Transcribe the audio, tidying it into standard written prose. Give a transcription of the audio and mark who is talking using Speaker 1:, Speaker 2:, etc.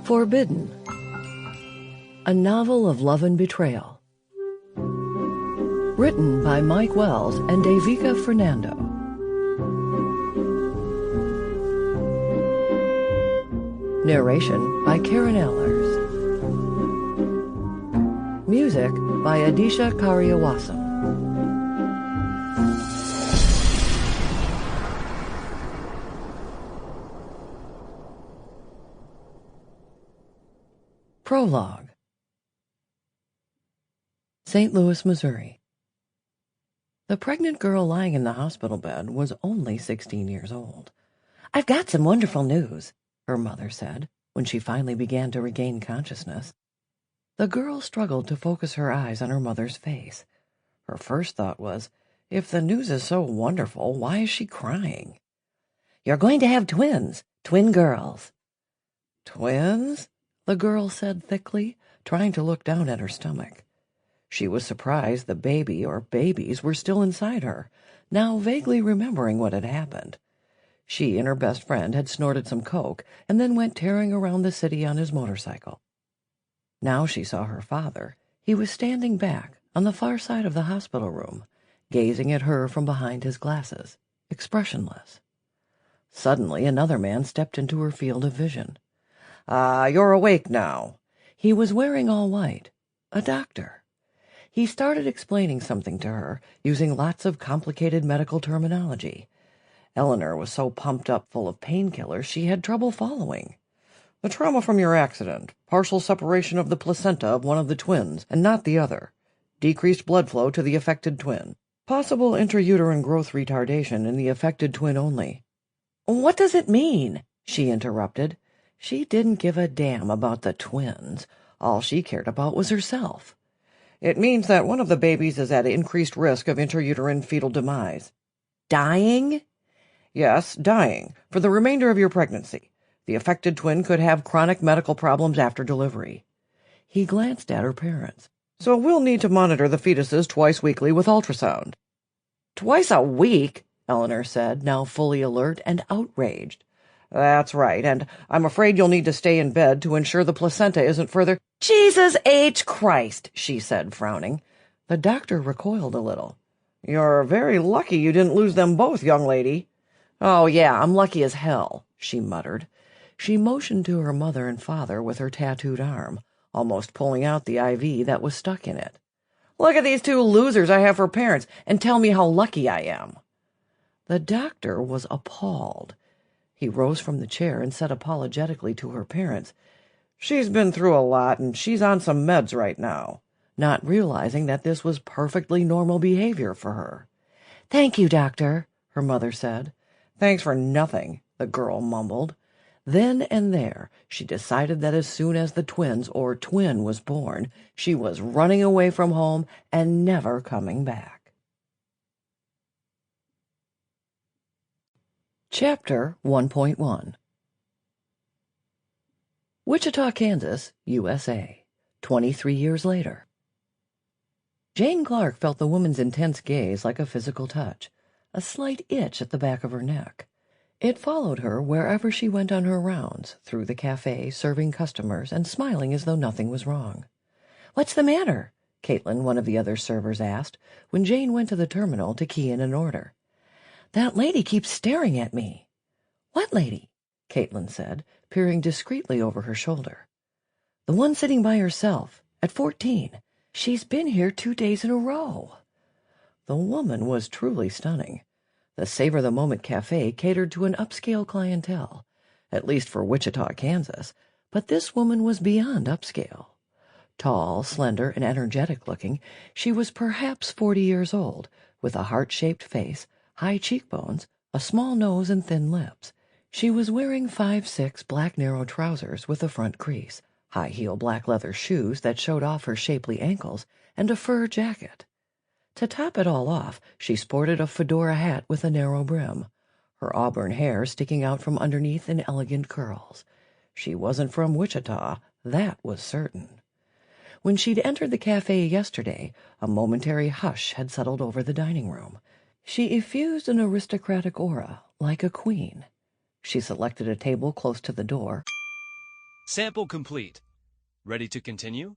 Speaker 1: Forbidden, a novel of love and betrayal. Written by Mike Wells and Devika Fernando. Narration by Karin. Music by Adisha Karyawasam. Prologue. St. Louis, Missouri. The pregnant girl lying in the hospital bed was only 16 years old. "I've got some wonderful news," her mother said, when she finally began to regain consciousness. The girl struggled to focus her eyes on her mother's face. Her first thought was, if the news is so wonderful, why is she crying? "You're going to have twins, twin girls." "Twins?" the girl said thickly, trying to look down at her stomach. She was surprised the baby or babies were still inside her, now vaguely remembering what had happened. She and her best friend had snorted some coke and then went tearing around the city on his motorcycle. Now she saw her father. He was standing back on the far side of the hospital room, gazing at her from behind his glasses, expressionless. Suddenly another man stepped into her field of vision. You're awake now." He was wearing all white, a doctor. He started explaining something to her, using lots of complicated medical terminology. Eleanor was so pumped up full of painkillers she had trouble following. "The trauma from your accident, partial separation of the placenta of one of the twins and not the other, decreased blood flow to the affected twin, possible intrauterine growth retardation in the affected twin only." "What does it mean?" she interrupted. She didn't give a damn about the twins. All she cared about was herself. "It means that one of the babies is at increased risk of intrauterine fetal demise." "Dying?" "Yes, dying, for the remainder of your pregnancy. The affected twin could have chronic medical problems after delivery." He glanced at her parents. "So we'll need to monitor the fetuses twice weekly with ultrasound." "Twice a week?" Eleanor said, now fully alert and outraged. "That's right, and I'm afraid you'll need to stay in bed to ensure the placenta isn't further—" "Jesus H. Christ," she said, frowning. The doctor recoiled a little. "You're very lucky you didn't lose them both, young lady." "Oh, yeah, I'm lucky as hell," she muttered. She motioned to her mother and father with her tattooed arm, almost pulling out the IV that was stuck in it. "Look at these two losers I have for parents, and tell me how lucky I am." The doctor was appalled. He rose from the chair and said apologetically to her parents, "She's been through a lot, and she's on some meds right now," not realizing that this was perfectly normal behavior for her. "Thank you, doctor," her mother said. "Thanks for nothing," the girl mumbled. Then and there she decided that as soon as the twins or twin was born, she was running away from home and never coming back. Chapter 1.1. Wichita, Kansas, USA, 23 years later. Jayne Clark felt the woman's intense gaze like a physical touch, a slight itch at the back of her neck. It followed her wherever she went on her rounds, through the cafe, serving customers and smiling as though nothing was wrong. "What's the matter?" Caitlin, one of the other servers, asked, when Jayne went to the terminal to key in an order. "That lady keeps staring at me." "What lady?" Caitlin said, peering discreetly over her shoulder. "The one sitting by herself, at 14. She's been here 2 days in a row." The woman was truly stunning. The Savor the Moment Cafe catered to an upscale clientele, at least for Wichita, Kansas, but this woman was beyond upscale. Tall, slender, and energetic-looking, she was perhaps 40 years old, with a heart-shaped face, high cheekbones, a small nose, and thin lips. She was wearing 5'6" black narrow trousers with a front crease, high-heel black leather shoes that showed off her shapely ankles, and a fur jacket. To top it all off, she sported a fedora hat with a narrow brim, her auburn hair sticking out from underneath in elegant curls. She wasn't from Wichita, that was certain. When she'd entered the cafe yesterday, a momentary hush had settled over the dining room. She effused an aristocratic aura, like a queen. She selected a table close to the door
Speaker 2: Sample complete. Ready to continue?